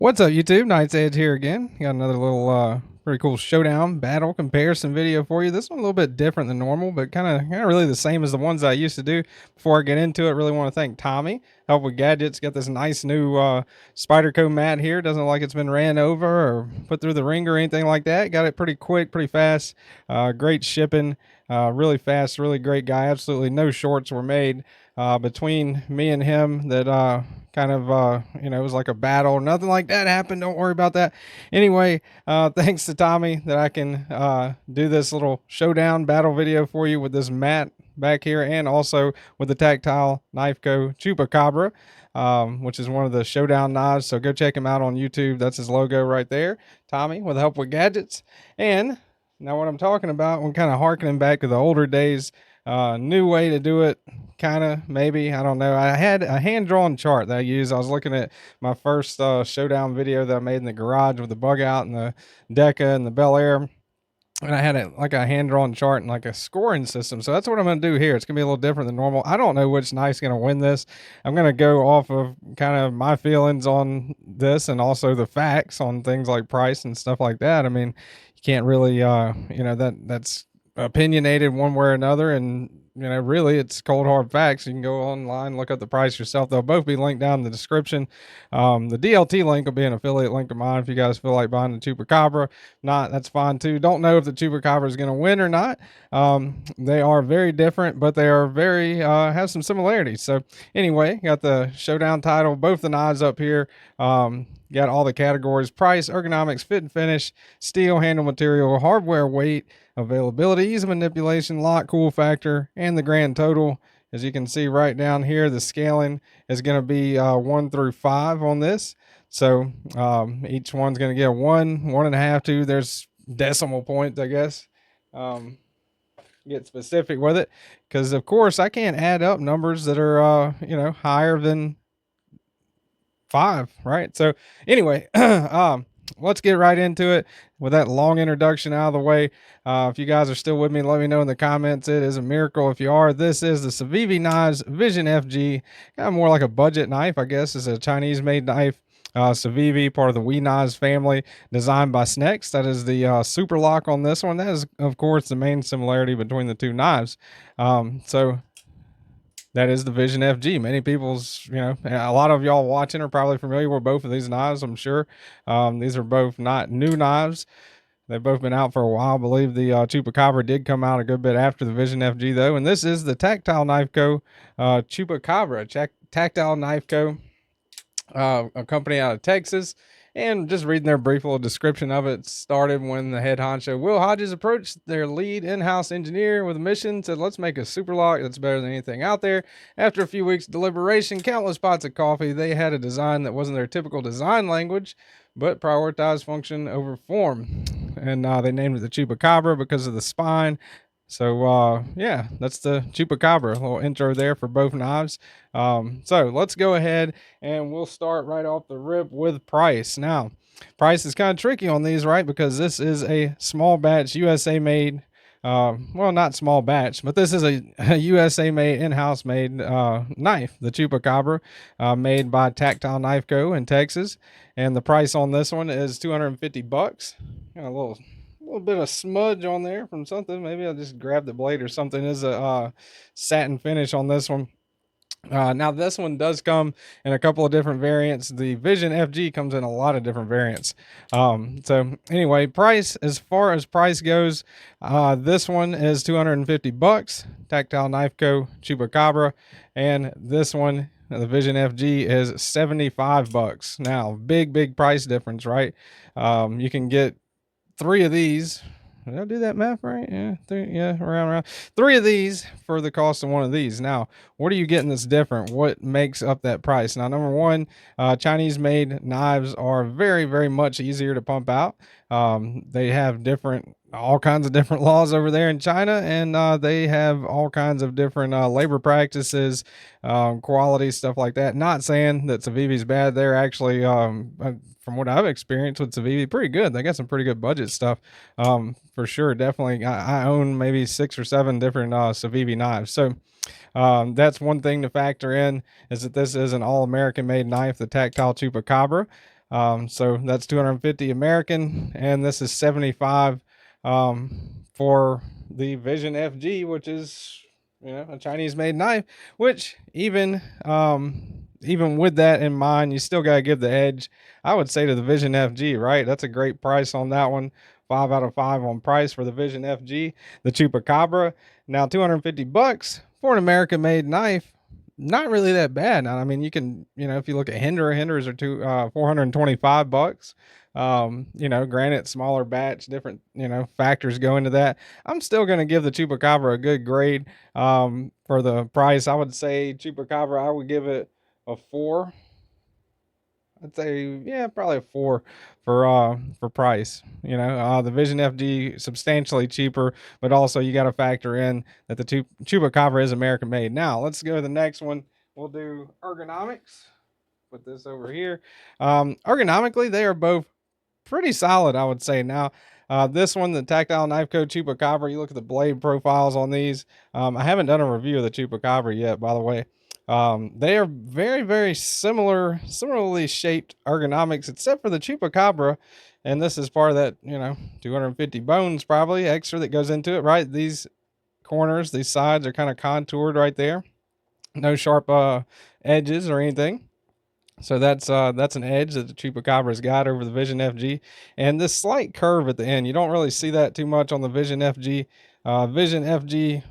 What's up, YouTube? Knight's Edge here again. Got another little pretty cool showdown battle comparison video for you. This one a little bit different than normal, but kind of really the same as the ones I used to do. Before I get into it, really want to thank Tommy, Help with Gadgets. Got this nice new Spyderco mat here. Doesn't look like it's been ran over or put through the ringer or anything like that. Got it pretty quick, pretty fast. Great shipping. Really fast, really great guy. Absolutely no shorts were made between me and him that it was like a battle. Nothing like that happened. Don't worry about that. Anyway, thanks to Tommy that I can do this little showdown battle video for you with this mat back here, and also with the Tactile Knife Co Chupacabra, which is one of the showdown knives. So go check him out on YouTube. That's his logo right there. Tommy with Help with Gadgets. And now what I'm talking about, I'm kind of harkening back to the older days. New way to do it, kind of, maybe, I don't know. I had a hand-drawn chart that I used. I was looking at my first showdown video that I made in the garage with the bug out and the Deca and the Bel Air. And I had it like a hand-drawn chart and like a scoring system. So that's what I'm going to do here. It's going to be a little different than normal. I don't know which knife's going to win this. I'm going to go off of kind of my feelings on this and also the facts on things like price and stuff like that. I mean, you can't really, that's opinionated one way or another, and really it's cold hard facts. You can go online, look up the price yourself. They'll both be linked down in the description. The DLT link will be an affiliate link of mine if you guys feel like buying the Chupacabra. Not, that's fine too. Don't know if the Chupacabra is going to win or not. They are very different, but they are very have some similarities. So anyway, got the showdown title, both the knives up here. Got all the categories: price, ergonomics, fit and finish, steel, handle material, hardware, weight, availability, ease of manipulation, lock, cool factor, and the grand total. As you can see right down here, the scaling is going to be 1 through 5 on this. So each one's going to get a 1, 1.5, 2. There's decimal points, I guess. Get specific with it, because of course I can't add up numbers that are higher than 5, right? So anyway, let's get right into it with that long introduction out of the way. If you guys are still with me, let me know in the comments. It is a miracle if you are. This is the Civivi Vision FG, kind of more like a budget knife, I guess. It's a Chinese made knife. Civivi, part of the We Knives family, designed by Snex. That is the super lock on this one. That is, of course, the main similarity between the two knives. So that is the Vision FG. Many people's, a lot of y'all watching are probably familiar with both of these knives, I'm sure. These are both not new knives. They've both been out for a while. I believe the Chupacabra did come out a good bit after the Vision FG, though. And this is the Tactile Knife Co. Chupacabra. Tactile Knife Co. A company out of Texas. And just reading their brief little description of it, started when the head honcho Will Hodges approached their lead in-house engineer with a mission, said, let's make a super lock that's better than anything out there. After a few weeks of deliberation, countless pots of coffee, they had a design that wasn't their typical design language, but prioritized function over form. And they named it the Chupacabra because of the spine. So yeah, that's the Chupacabra. A little intro there for both knives. So let's go ahead and we'll start right off the rip with price. Now, price is kind of tricky on these, right? Because this is a small batch USA made, well, not small batch, but this is a USA made, in-house made knife, the Chupacabra, made by Tactile Knife Co. in Texas. And the price on this one is $250. Got a little bit of smudge on there from something. Maybe I'll just grab the blade or something. There's a satin finish on this one. Now this one does come in a couple of different variants. The Vision FG comes in a lot of different variants. So anyway, price, as far as price goes, this one is $250. Tactile Knife Co. Chupacabra. And this one, the Vision FG, is $75. Now, big price difference, right? You can get 3 of these. Did I do that math right? Yeah, around 3 of these for the cost of 1 of these. Now, what are you getting that's different? What makes up that price? Now, number one, Chinese made knives are very much easier to pump out. They have all kinds of different laws over there in China, and they have all kinds of different labor practices, quality, stuff like that. Not saying that Civivi's bad. They're actually, from what I've experienced with Civivi, pretty good. They got some pretty good budget stuff, for sure. Definitely, I own maybe 6 or 7 different Civivi knives. So that's one thing to factor in, is that this is an all-American made knife, the Tactile Chupacabra. So that's 250 American, and this is 75 for the Vision FG, which is, you know, a Chinese made knife, which even with that in mind, you still got to give the edge, I would say, to the Vision FG, right? That's a great price on that one. 5 out of 5 on price for the Vision FG. The Chupacabra, now 250 bucks for an American made knife. Not really that bad. I mean, you can, you know, if you look at Hinders are 425 bucks. You know, granted, smaller batch, different, you know, factors go into that. I'm still going to give the Chupacabra a good grade. For the price, I would say Chupacabra, I would give it a 4. I'd say, yeah, probably a 4 for price. You know, the Vision FG substantially cheaper, but also you got to factor in that the Chupacabra is American made. Now let's go to the next one. We'll do Ergonomics. Put this over here. Ergonomically, they are both pretty solid, I would say. Now, this one, the Tactile Knife Co Chupacabra, you look at the blade profiles on these. I haven't done a review of the Chupacabra yet, by the way. They are very, very similarly shaped ergonomics, except for the Chupacabra. And this is part of that, you know, 250 bones probably extra that goes into it, right? These corners, these sides are kind of contoured right there. No sharp edges or anything. So that's an edge that the Chupacabra's got over the Vision FG, and this slight curve at the end. You don't really see that too much on the Vision FG. Vision FG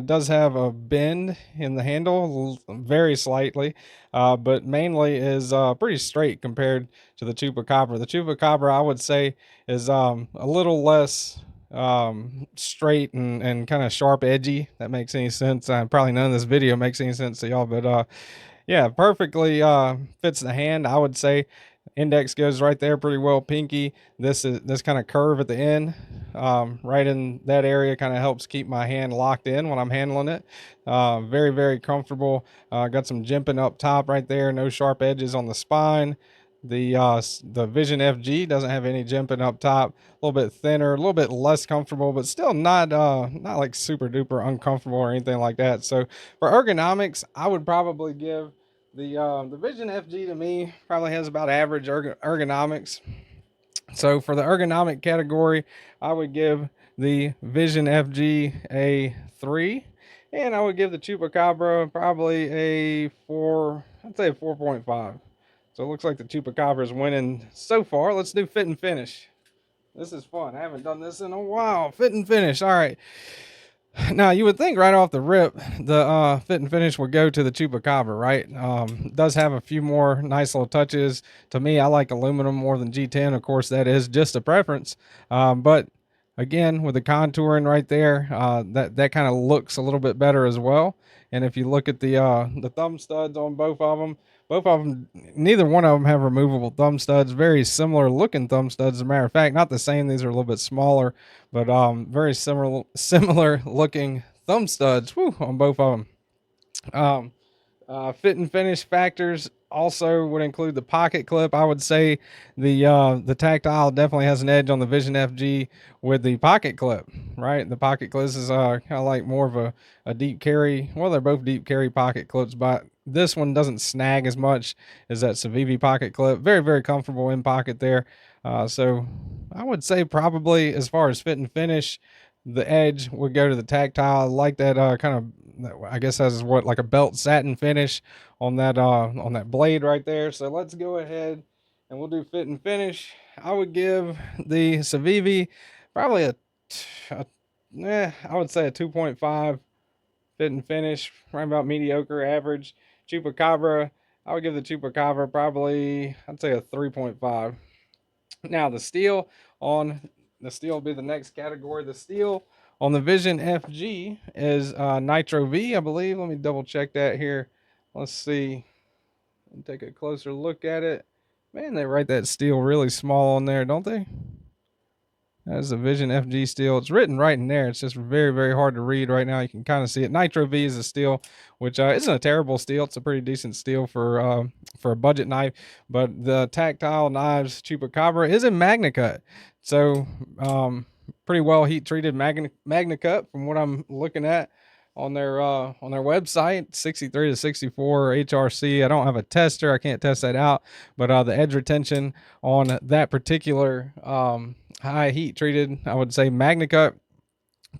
does have a bend in the handle, very slightly, but mainly is pretty straight compared to the Chupacabra. The Chupacabra, I would say, is a little less straight and kind of sharp edgy. That makes any sense? Probably none of this video makes any sense to y'all, but yeah, perfectly fits the hand, I would say. Index goes right there pretty well. Pinky, this kind of curve at the end, right in that area, kind of helps keep my hand locked in when I'm handling it. Very, very comfortable. Got some jimping up top right there. No sharp edges on the spine. The Vision FG doesn't have any jimping up top. A little bit thinner, a little bit less comfortable, but still not like super duper uncomfortable or anything like that. So for ergonomics, I would probably give the Vision FG, to me, probably has about average ergonomics. So for the ergonomic category, I would give the Vision FG a 3, and I would give the Chupacabra probably a 4. I'd say a 4.5. So it looks like the Chupacabra is winning so far. Let's do fit and finish. This is fun. I haven't done this in a while. Fit and finish. All right. Now, you would think right off the rip, the fit and finish would go to the Chupacabra, right? Does have a few more nice little touches. To me, I like aluminum more than G10. Of course, that is just a preference. But again, with the contouring right there, that kind of looks a little bit better as well. And if you look at the thumb studs on both of them, neither one of them have removable thumb studs. Very similar looking thumb studs, as a matter of fact. Not the same, these are a little bit smaller, but very similar looking thumb studs, on both of them. Fit and finish factors also would include the pocket clip. I would say the Tactile definitely has an edge on the Vision FG with the pocket clip, right? The pocket clip is kind of like more of a deep carry. Well, they're both deep carry pocket clips, but this one doesn't snag as much as that Civivi pocket clip. Very, very comfortable in pocket there. So I would say probably as far as fit and finish, the edge would go to the Tactile. I like that kind of, I guess that's what, like a belt satin finish on that blade right there. So let's go ahead and we'll do fit and finish. I would give the Civivi probably I would say a 2.5 fit and finish, right about mediocre, average. Chupacabra, I would give the Chupacabra probably, I'd say a 3.5. Now the steel will be the next category. The steel on the Vision FG is Nitro V, I believe. Let me double check that here. Let's see. Take a closer look at it. Man, they write that steel really small on there, don't they? That's the Vision FG steel. It's written right in there. It's just very, very hard to read right now. You can kind of see it. Nitro V is a steel, which isn't a terrible steel. It's a pretty decent steel for a budget knife. But the Tactile Knives Chupacabra is in MagnaCut. So pretty well heat treated MagnaCut from what I'm looking at. on their website, 63 to 64 HRC. I don't have a tester, I can't test that out, but the edge retention on that particular high heat treated, I would say MagnaCut,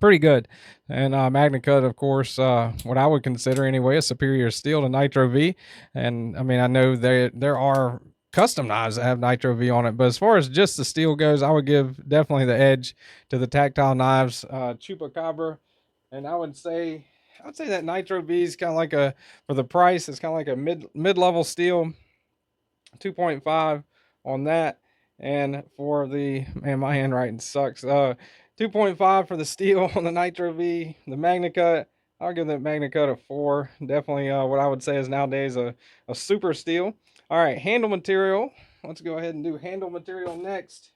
pretty good. And MagnaCut, of course, what I would consider anyway a superior steel to Nitro V. And I mean, I know there are custom knives that have Nitro V on it, but as far as just the steel goes, I would give definitely the edge to the Tactile Knives Chupacabra. And I would say that Nitro V is kind of like a, for the price, it's kind of like a mid-level steel, 2.5 on that. And for the, man, my handwriting sucks. 2.5 for the steel on the Nitro V. The MagnaCut, I'll give the MagnaCut a 4. Definitely what I would say is nowadays a super steel. All right, handle material. Let's go ahead and do handle material next.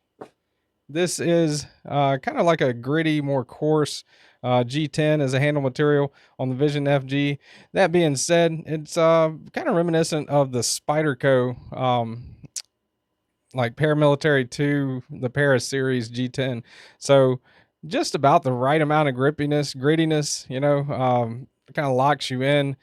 This is kind of like a gritty, more coarse G10 as a handle material on the Vision FG. That being said, it's kind of reminiscent of the Spyderco like Paramilitary 2, the Paris series G10. So just about the right amount of grittiness, you know, kind of locks you in.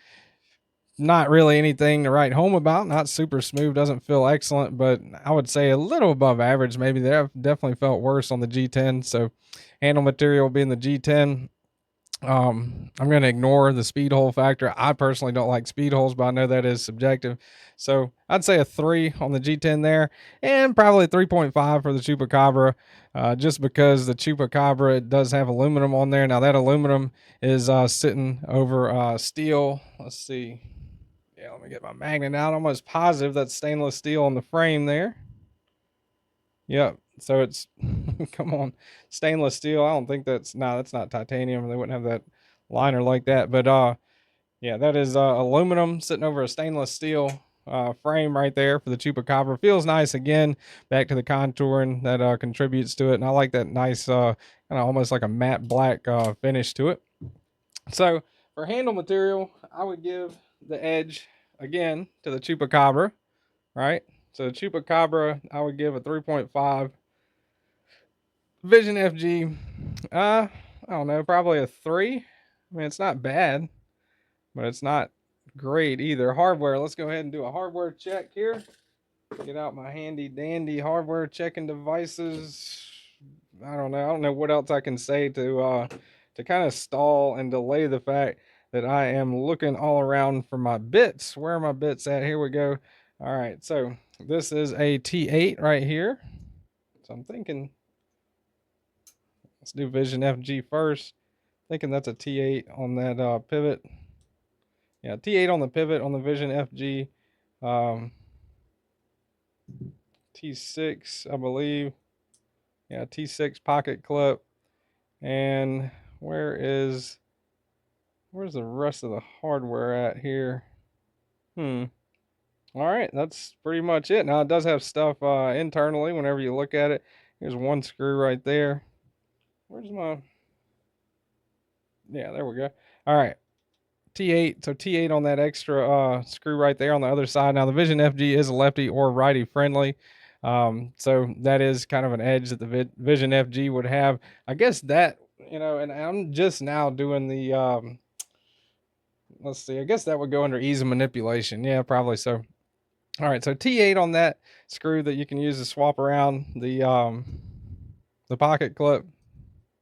Not really anything to write home about. Not super smooth, doesn't feel excellent, but I would say a little above average. Maybe they definitely felt worse on the G10. So handle material being the G10. I'm going to ignore the speed hole factor. I personally don't like speed holes, but I know that is subjective. So I'd say a 3 on the G10 there, and probably 3.5 for the Chupacabra, just because the Chupacabra, it does have aluminum on there. Now that aluminum is sitting over steel. Let's see. Yeah, let me get my magnet out. I'm almost positive that's stainless steel on the frame there. Yep. So it's, come on, stainless steel. I don't think that's, no, that's not titanium. They wouldn't have that liner like that. But yeah, that is aluminum sitting over a stainless steel frame right there for the Chupacabra. Feels nice. Again, back to the contouring that contributes to it. And I like that nice, kind of almost like a matte black finish to it. So for handle material, I would give the edge again to the Chupacabra, right? So the Chupacabra, I would give a 3.5. Vision FG, I don't know, probably a 3. I mean, it's not bad, but it's not great either. Hardware, let's go ahead and do a hardware check here. Get out my handy dandy hardware checking devices. I don't know what else I can say to kind of stall and delay the fact that I am looking all around for my bits. Where are my bits at? Here we go. All right, so this is a T8 right here. So I'm thinking, let's do Vision FG first. Thinking that's a T8 on that pivot. Yeah, T8 on the pivot on the Vision FG. T6, I believe. Yeah, T6 pocket clip. And where's the rest of the hardware at here? All right, that's pretty much it. Now it does have stuff internally whenever you look at it. Here's one screw right there. Where's my, yeah, there we go. All right, T8. So T8 on that extra screw right there on the other side. Now the Vision FG is lefty or righty friendly. So that is kind of an edge that the Vision FG would have. I guess that, you know, and I'm just now doing the, let's see, I guess that would go under ease of manipulation. Yeah, probably so. All right, so T8 on that screw that you can use to swap around the pocket clip,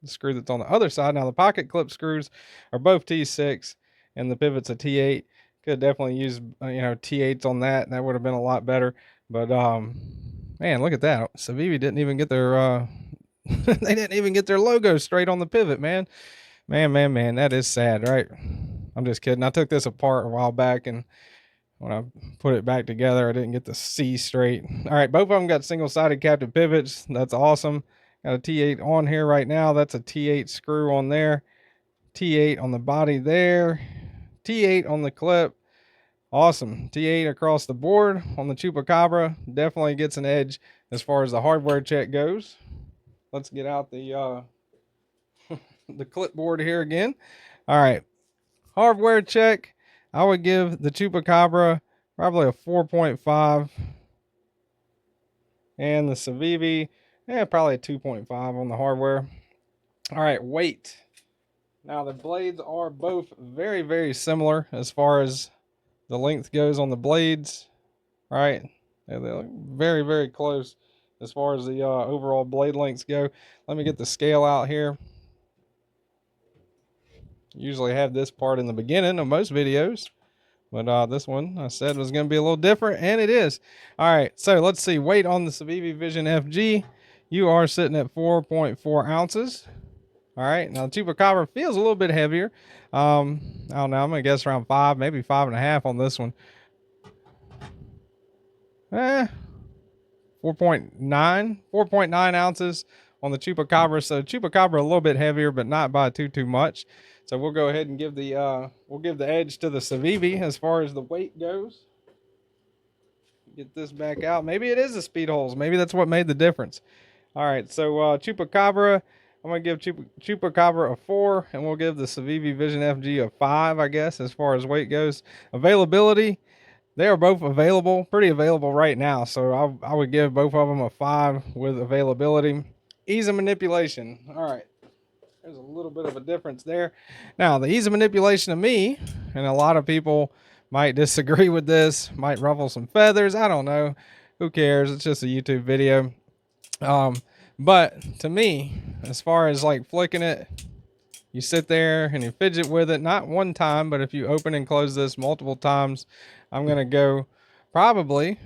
the screw that's on the other side. Now the pocket clip screws are both T6 and the pivot's a T8. Could definitely use you know, T8s on that. That would have been a lot better. But man, look at that. Civivi didn't even get their they didn't even get their logo straight on the pivot, man. Man, that is sad, right? I'm just kidding. I took this apart a while back, and when I put it back together, I didn't get the C straight. All right, both of them got single-sided captive pivots. That's awesome. Got a T8 on here right now. That's a T8 screw on there. T8 on the body there. T8 on the clip. Awesome. T8 across the board on the Chupacabra. Definitely gets an edge as far as the hardware check goes. Let's get out the the clipboard here again. All right. Hardware check. I would give the Chupacabra probably a 4.5. And the Civivi, probably a 2.5 on the hardware. All right, weight. Now the blades are both very, very similar as far as the length goes on the blades, right? They look very, very close as far as the overall blade lengths go. Let me get the scale out here. Usually have this part in the beginning of most videos, but this one I said was going to be a little different, and it is. All right, so let's see. Weight on the Civivi Vision FG. You are sitting at 4.4 ounces. All right, now the Chupacabra feels a little bit heavier. I don't know, I'm going to guess around 5, maybe 5.5 on this one. 4.9 ounces on the Chupacabra. So Chupacabra a little bit heavier, but not by too much. So we'll go ahead and give the edge to the Civivi as far as the weight goes. Get this back out. Maybe it is the speed holes. Maybe that's what made the difference. All right, so Chupacabra, I'm going to give Chupacabra a 4, and we'll give the Civivi Vision FG a 5, I guess, as far as weight goes. Availability, they are both available, pretty available right now, so I would give both of them a 5 with availability. Ease of manipulation. All right, there's a little bit of a difference there. Now, the ease of manipulation to me, and a lot of people might disagree with this, might ruffle some feathers, I don't know. Who cares? It's just a YouTube video. But to me, as far as like flicking it, you sit there and you fidget with it, not one time, but if you open and close this multiple times, I'm going to go probably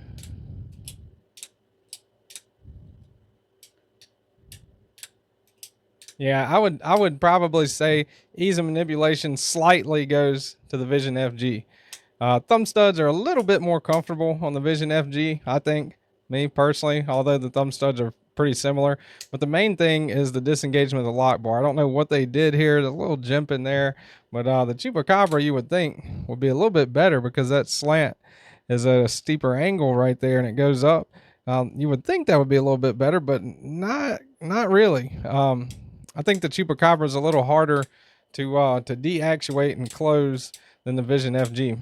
I would probably say ease of manipulation slightly goes to the Vision FG. Thumb studs are a little bit more comfortable on the Vision FG, I think, me personally, although the thumb studs are pretty similar. But the main thing is the disengagement of the lock bar. I don't know what they did here. There's a little jump in there, but the Chupacabra you would think would be a little bit better because that slant is at a steeper angle right there and it goes up. You would think that would be a little bit better, but not really. I think the Chupacabra is a little harder to deactuate and close than the Vision FG.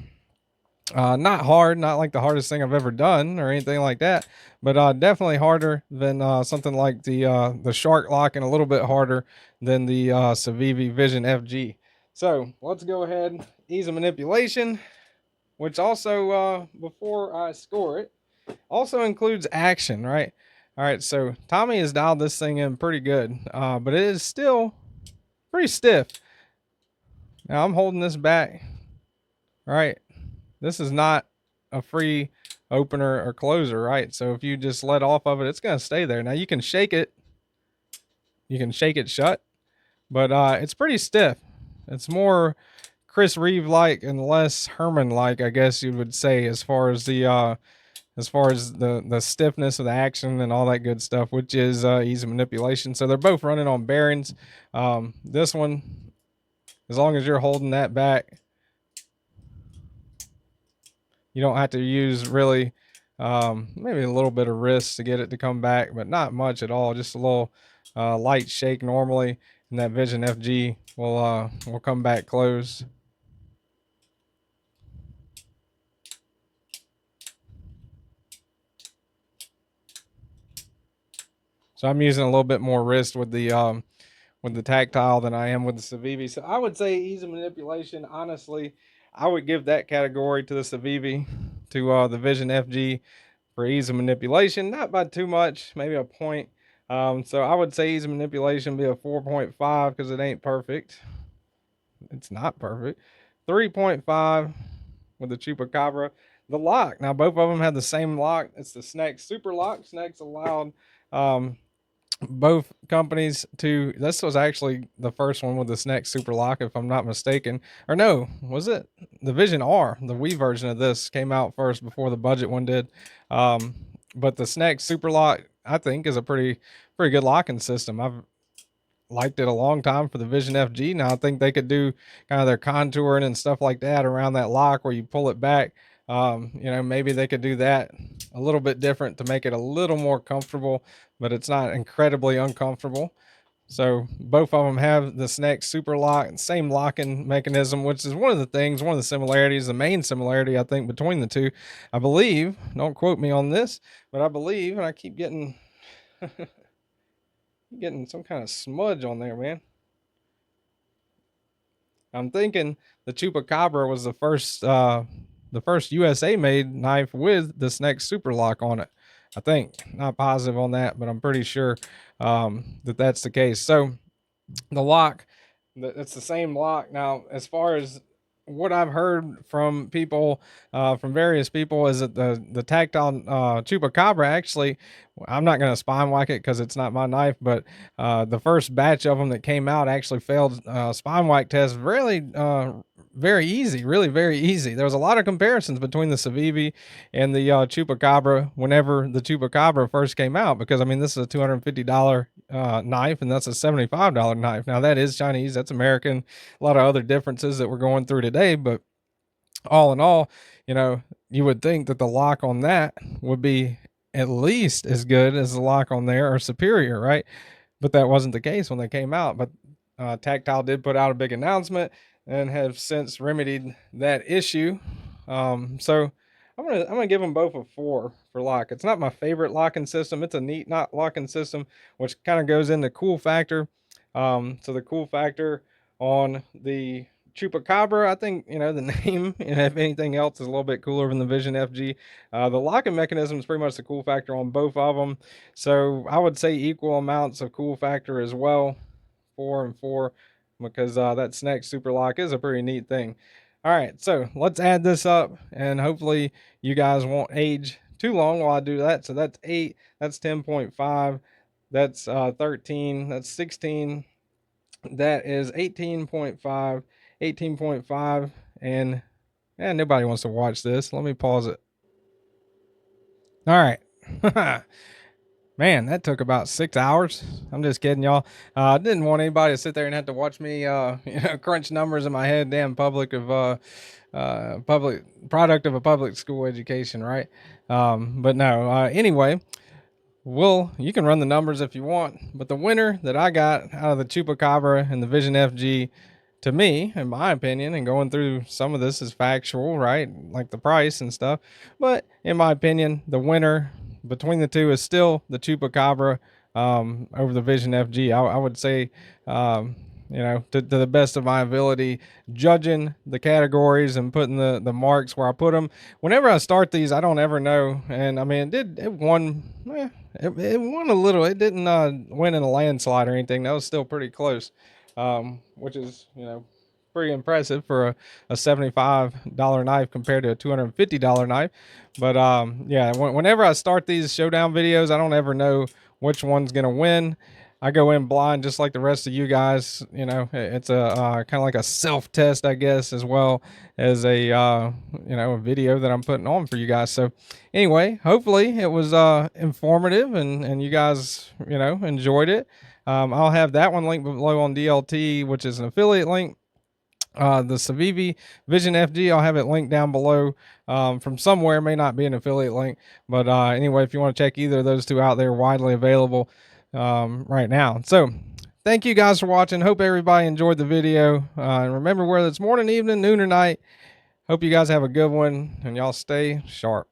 Not hard, not like the hardest thing I've ever done or anything like that, but definitely harder than something like the Shark Lock, and a little bit harder than the Civivi Vision FG. So let's go ahead. Ease of manipulation, which also before I score it, also includes action, right? All right, so Tommy has dialed this thing in pretty good, but it is still pretty stiff. Now I'm holding this back, right? This is not a free opener or closer, right? So if you just let off of it, it's going to stay there. Now you can shake it. You can shake it shut, but it's pretty stiff. It's more Chris Reeve-like and less Herman-like, I guess you would say, as far as the stiffness of the action and all that good stuff, which is ease of manipulation. So they're both running on bearings. This one, as long as you're holding that back, you don't have to use really, maybe a little bit of wrist to get it to come back, but not much at all. Just a little light shake normally, and that Vision FG will come back closed. So I'm using a little bit more wrist with the tactile than I am with the Civivi. So I would say ease of manipulation, honestly, I would give that category to the Civivi, to the Vision FG for ease of manipulation, not by too much, maybe a point. So I would say ease of manipulation be a 4.5 because it ain't perfect. It's not perfect. 3.5 with the Chupacabra. The lock, now both of them have the same lock. It's the Snex Super Lock. Snex allowed both companies to, this was actually the first one with the Snex Super Lock, if I'm not mistaken. Or no, was it the Vision R? The Wii version of this came out first before the budget one did. But the Snex Super Lock, I think, is a pretty good locking system. I've liked it a long time for the Vision FG. Now I think they could do kind of their contouring and stuff like that around that lock where you pull it back. You know, maybe they could do that a little bit different to make it a little more comfortable, but it's not incredibly uncomfortable. So both of them have the Snex Super Lock, same locking mechanism, which is one of the similarities, the main similarity I think between the two. I believe, don't quote me on this, but I believe, and I keep getting getting some kind of smudge on there, man. I'm thinking the Chupacabra was the first USA made knife with this next super lock on it. I think, not positive on that, but I'm pretty sure that that's the case. So the lock, it's the same lock. Now, as far as what I've heard from people, from various people, is that the tactile Chupacabra, actually, I'm not going to spine whack it because it's not my knife, but the first batch of them that came out actually failed spine whack test really very easy, really very easy. There was a lot of comparisons between the Civivi and the Chupacabra whenever the Chupacabra first came out, because I mean, this is a $250 knife and that's a $75 knife. Now that is Chinese, that's American, a lot of other differences that we're going through today, but all in all, you know, you would think that the lock on that would be at least as good as the lock on there, or superior, right? But that wasn't the case when they came out. But Tactile did put out a big announcement and have since remedied that issue. So I'm gonna give them both a 4 for lock. It's not my favorite locking system. It's a neat not locking system, which kind of goes into cool factor. So the cool factor on the Chupacabra, I think, you know, the name, and if anything else, is a little bit cooler than the Vision FG. The locking mechanism is pretty much the cool factor on both of them. So I would say equal amounts of cool factor as well, 4 and 4, because that Snake Super Lock is a pretty neat thing. All right, so let's add this up, and hopefully you guys won't age too long while I do that. So that's 8, that's 10.5, that's 13, that's 16, that is 18.5, 18.5, and nobody wants to watch this. Let me pause it. All right. Man, that took about 6 hours. I'm just kidding, y'all. I didn't want anybody to sit there and have to watch me, you know, crunch numbers in my head. Damn, public product of a public school education, right? But no. Anyway, you can run the numbers if you want. But the winner that I got out of the Chupacabra and the Vision FG, to me, in my opinion, and going through some of this is factual, right? Like the price and stuff. But in my opinion, the winner between the two is still the Chupacabra over the Vision FG. I would say, you know, to the best of my ability, judging the categories and putting the marks where I put them. Whenever I start these, I don't ever know. And I mean, it won. It won a little. It didn't win in a landslide or anything. That was still pretty close, which is, you know, pretty impressive for a $75 knife compared to a $250 knife. But yeah, whenever I start these Showdown videos, I don't ever know which one's gonna win. I go in blind just like the rest of you guys. You know, it's a kind of like a self-test, I guess, as well as a you know, a video that I'm putting on for you guys. So anyway, hopefully it was informative and you guys, you know, enjoyed it. I'll have that one linked below on DLT, which is an affiliate link. The Civivi Vision FG, I'll have it linked down below from somewhere. It may not be an affiliate link, but anyway, if you want to check either of those two out, they're widely available right now. So thank you guys for watching. Hope everybody enjoyed the video. And remember, whether it's morning, evening, noon, or night, hope you guys have a good one, and y'all stay sharp.